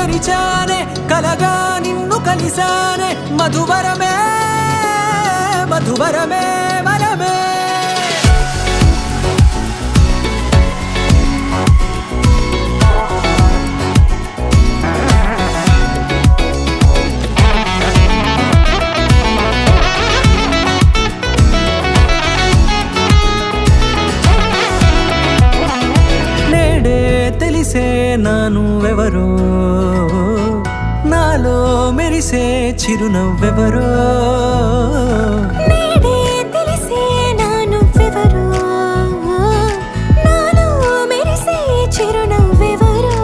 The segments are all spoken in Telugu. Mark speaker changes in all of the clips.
Speaker 1: తెరిచానే కలగా నిన్ను కలిసానే మధువరమే మధువరమే వరమే తెలిసే నానువెవరో నాలో మెరిసే చిరునవ్వెవరో
Speaker 2: నేడే తెలిసే నానువెవరో నాలో మెరిసే చిరునవ్వెవరో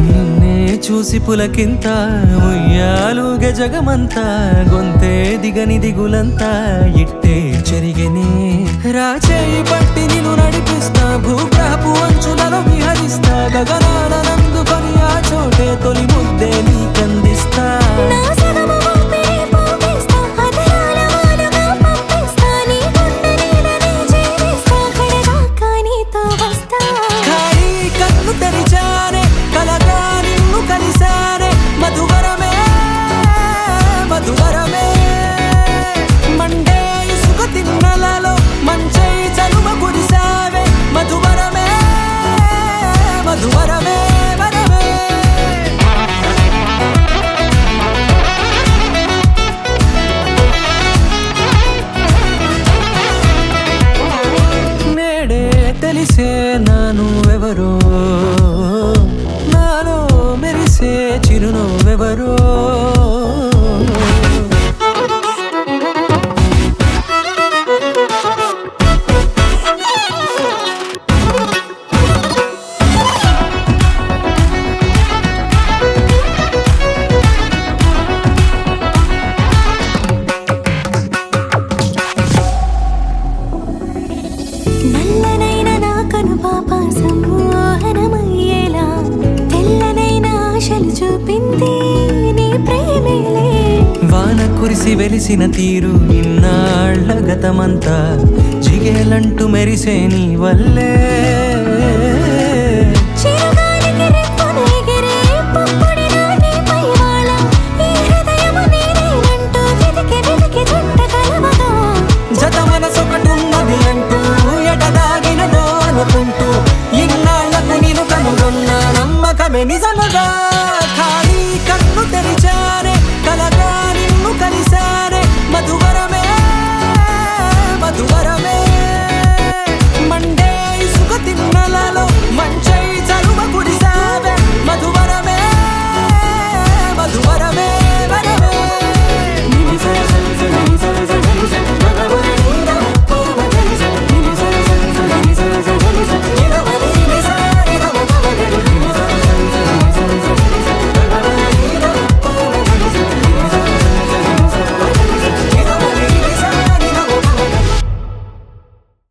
Speaker 1: నిన్నే చూసి పులకింత ఉయ్యాలుగ జగమంతా గొంతే దిగని దిగులంతా ఇట్టే చెరిగనే రాచేయి పట్టి నిన్ను నడిపిస్తా భూగ్రహపు అంచులలో విహరిస్తా గగనాన నందుకొని ఆ చోటే తొలి ముద్దే నీకందిస్తా
Speaker 2: నా సగము ఊపిరి పోగేస్తా అదరాల వానగా పంపిస్తా నీ గుండె నీడనే జీవిస్తా కడదాకా నీతో వస్తా
Speaker 1: ఖాళీ కన్ను తెరిచానే కలగా నిన్ను కలిసానే మధువరమే మధువరమే మండే ఇసుక తిన్నలలో మంచై చలువ కురిసావే మధువరమే మధువరమే వరమే నేడే తెలిసే నానువెవరో నాలో మెరిసే చిరునవ్వెవరో
Speaker 2: నల్లనైన నా కనుపాప సమ్మోహనమయ్యేలా తెల్లనైన ఆశలు చూపింది నీ ప్రేమేలే
Speaker 1: వాన కురిసి వెలిసిన తీరు ఇన్నాళ్ళ గతమంతా జిగేలంటూ మెరిసే నీ వల్లే